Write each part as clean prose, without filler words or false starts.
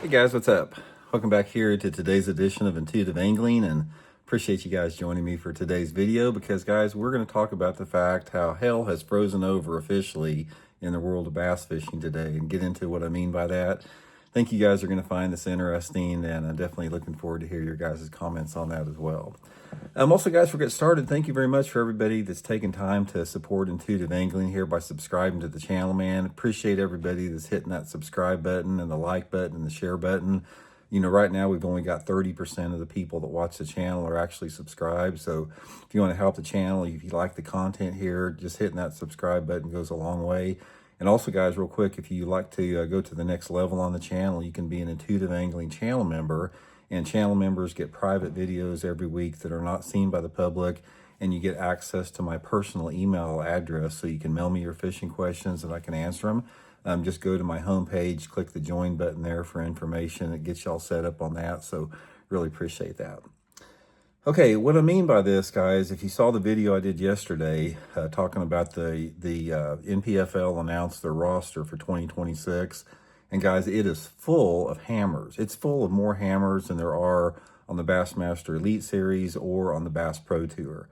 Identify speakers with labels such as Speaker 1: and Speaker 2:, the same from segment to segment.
Speaker 1: Hey guys, what's up? Welcome back here to today's edition of Intuitive Angling, and appreciate you guys joining me for today's video because guys, we're going to talk about the fact how hell has frozen over officially in the world of bass fishing today and get into what I mean by that. I think you guys are going to find this interesting, and I'm definitely looking forward to hear your guys' comments on that as well. Also, guys, before we get started, thank you very much for everybody that's taken time to support Intuitive Angling here by subscribing to the channel, man. Appreciate everybody that's hitting that subscribe button and the like button and the share button. You know, right now we've only got 30% of the people that watch the channel are actually subscribed. So if you want to help the channel, if you like the content here, just hitting that subscribe button goes a long way. And also, guys, real quick, if you like to go to the next level on the channel, you can be an Intuitive Angling channel member. And channel members get private videos every week that are not seen by the public, and you get access to my personal email address so you can mail me your fishing questions and I can answer them. Just go to my homepage, click the join button there for information. It gets y'all set up on that, so really appreciate that. Okay, what I mean by this, guys, if you saw the video I did yesterday talking about the NPFL announced their roster for 2026, and guys, it is full of hammers. It's full of more hammers than there are on the Bassmaster Elite Series or on the Bass Pro Tour.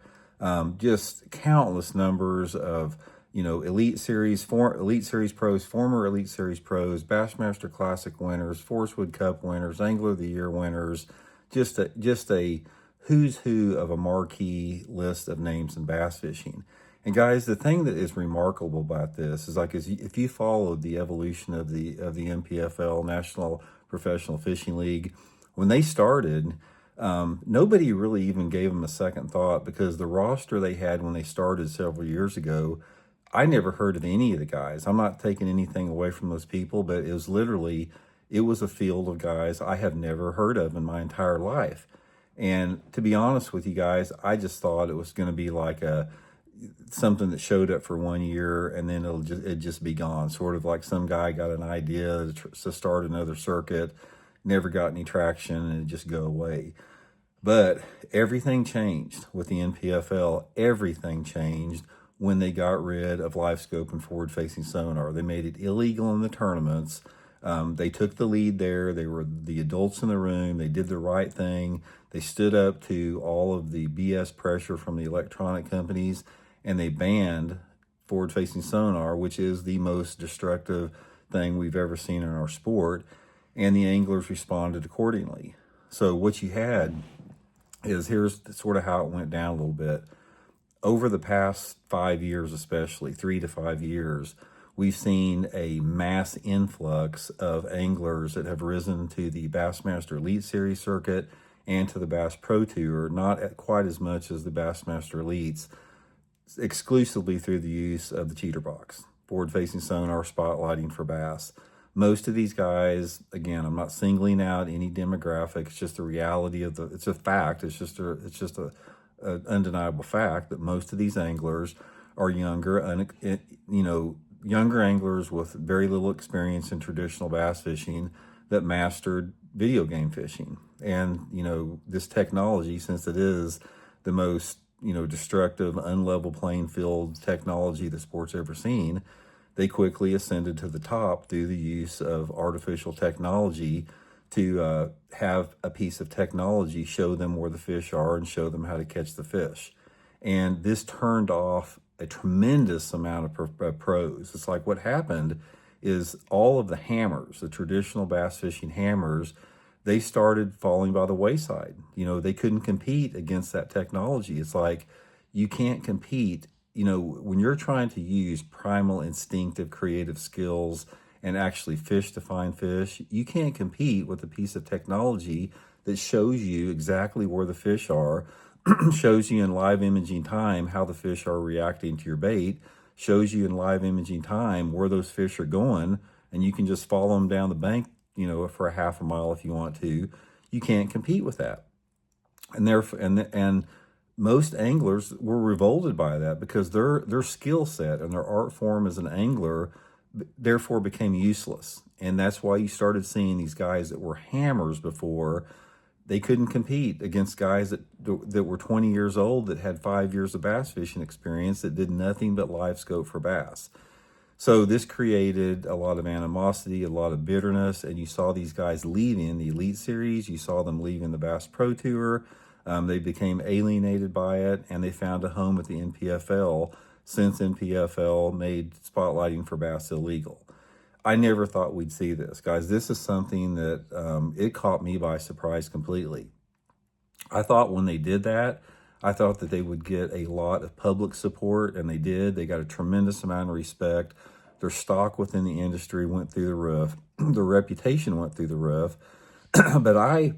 Speaker 1: Just countless numbers of, you know, Elite Series pros, former Elite Series pros, Bassmaster Classic winners, Forcewood Cup winners, Angler of the Year winners. Just a who's who of a marquee list of names in bass fishing. And guys, the thing that is remarkable about this is if you followed the evolution of the NPFL, National Professional Fishing League, when they started, nobody really even gave them a second thought, because the roster they had when they started several years ago, I never heard of any of the guys. I'm not taking anything away from those people, but it was a field of guys I have never heard of in my entire life. And to be honest with you guys, I just thought it was going to be like something that showed up for 1 year and then it'd just be gone. Sort of like some guy got an idea to start another circuit, never got any traction, and it'd just go away. But everything changed with the NPFL. Everything changed when they got rid of live scope and forward-facing sonar. They made it illegal in the tournaments. They took the lead there. They were the adults in the room. They did the right thing. They stood up to all of the BS pressure from the electronic companies, and they banned forward-facing sonar, which is the most destructive thing we've ever seen in our sport, and the anglers responded accordingly. So what you had is, here's sort of how it went down a little bit. Over the past 5 years, especially 3 to 5 years, we've seen a mass influx of anglers that have risen to the Bassmaster Elite Series circuit and to the Bass Pro Tour, not quite as much as the Bassmaster Elites, exclusively through the use of the cheater box, forward-facing sonar, spotlighting for bass. Most of these guys, again, I'm not singling out any demographic. It's just the reality of it's a fact. It's just a undeniable fact that most of these anglers are younger, younger anglers with very little experience in traditional bass fishing that mastered video game fishing. And, you know, this technology, since it is the most, destructive, unlevel playing field technology the sport's ever seen, they quickly ascended to the top through the use of artificial technology to have a piece of technology show them where the fish are and show them how to catch the fish. And this turned off a tremendous amount of pros. It's like what happened is all of the hammers, the traditional bass fishing hammers, they started falling by the wayside. They couldn't compete against that technology. It's like you can't compete, when you're trying to use primal, instinctive, creative skills and actually fish to find fish, you can't compete with a piece of technology that shows you exactly where the fish are, shows you in live imaging time how the fish are reacting to your bait, shows you in live imaging time where those fish are going, and you can just follow them down the bank, for a half a mile if you want to. You can't compete with that. And most anglers were revolted by that, because their skill set and their art form as an angler therefore became useless. And that's why you started seeing these guys that were hammers before. They couldn't compete against guys that were 20 years old that had 5 years of bass fishing experience that did nothing but live scope for bass. So this created a lot of animosity, a lot of bitterness, and you saw these guys leaving the Elite Series. You saw them leaving the Bass Pro Tour. They became alienated by it, and they found a home at the NPFL since NPFL made spotlighting for bass illegal. I never thought we'd see this, guys. This is something that it caught me by surprise completely. I thought when they did that, I thought that they would get a lot of public support, and they did. They got a tremendous amount of respect. Their stock within the industry went through the roof. Their reputation went through the roof. But I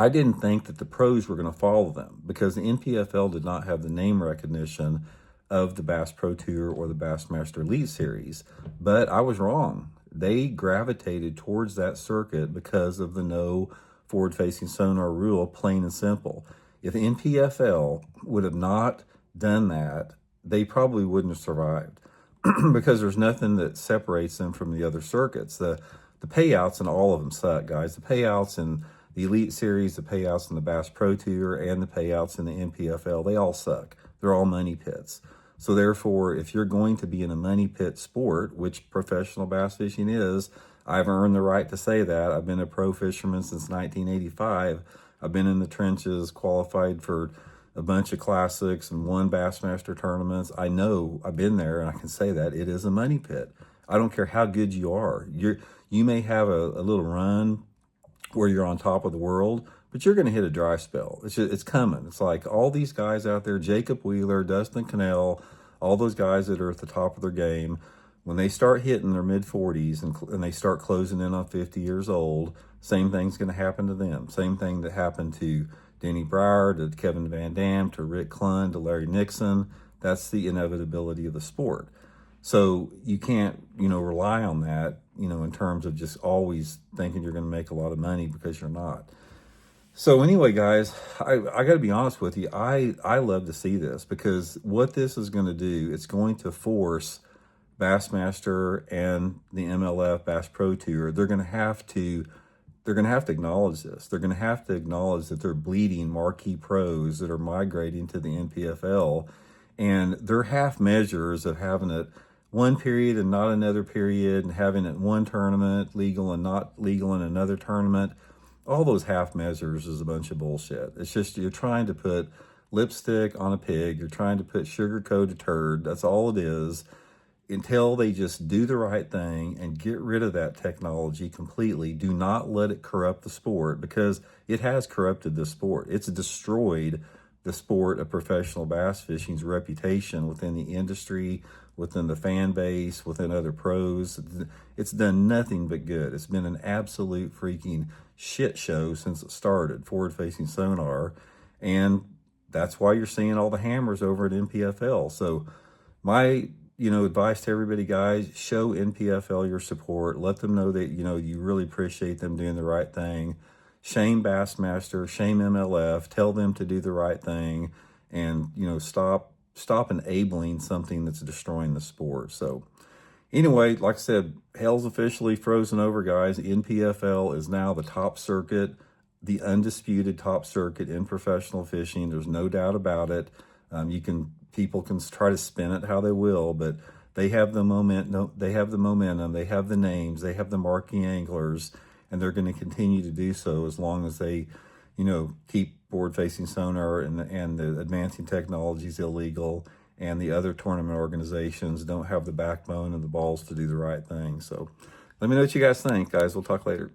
Speaker 1: didn't think that the pros were going to follow them, because the NPFL did not have the name recognition of the Bass Pro Tour or the Bassmaster Elite Series. But I was wrong. They gravitated towards that circuit because of the no forward-facing sonar rule, plain and simple. If the NPFL would have not done that, they probably wouldn't have survived because there's nothing that separates them from the other circuits. The payouts in all of them suck, guys. The payouts in the Elite Series, the payouts in the Bass Pro Tour, and the payouts in the NPFL, they all suck. They're all money pits. So therefore, if you're going to be in a money pit sport, which professional bass fishing is, I've earned the right to say that. I've been a pro fisherman since 1985. I've been in the trenches, qualified for a bunch of classics and won Bassmaster tournaments. I know, I've been there, and I can say that it is a money pit. I don't care how good you are. You may have a little run where you're on top of the world, but you're going to hit a dry spell. It's coming. It's like all these guys out there, Jacob Wheeler, Dustin Cannell, all those guys that are at the top of their game, when they start hitting their mid-40s and they start closing in on 50 years old, same thing's going to happen to them. Same thing that happened to Denny Brauer, to Kevin Van Dam, to Rick Clunn, to Larry Nixon. That's the inevitability of the sport. So you can't, rely on that, in terms of just always thinking you're going to make a lot of money, because you're not. So anyway, guys, I got to be honest with you. I love to see this, because what this is going to do, it's going to force Bassmaster and the MLF Bass Pro Tour, they're going to have to acknowledge this. They're going to have to acknowledge that they're bleeding marquee pros that are migrating to the NPFL, and their half measures of having it one period and not another period, and having it one tournament legal and not legal in another tournament, all those half measures is a bunch of bullshit. It's just, you're trying to put lipstick on a pig. You're trying to put sugar-coated turd. That's all it is. Until they just do the right thing and get rid of that technology completely. Do not let it corrupt the sport, because it has corrupted the sport. It's destroyed the sport of professional bass fishing's reputation within the industry, within the fan base, within other pros. It's done nothing but good. It's been an absolute freaking shit show since it started, forward-facing sonar. And that's why you're seeing all the hammers over at NPFL. So my advice to everybody, guys, show NPFL your support. Let them know that, you really appreciate them doing the right thing. Shame Bassmaster, shame MLF, tell them to do the right thing, and, stop enabling something that's destroying the sport. So anyway, like I said, hell's officially frozen over, guys. NPFL is now the top circuit, the undisputed top circuit in professional fishing. There's no doubt about it. People can try to spin it how they will, but they have the momentum. They have the names, they have the marquee anglers, and they're going to continue to do so as long as they, keep forward-facing sonar and the advancing technologies illegal, and the other tournament organizations don't have the backbone and the balls to do the right thing. So let me know what you guys think, guys. We'll talk later.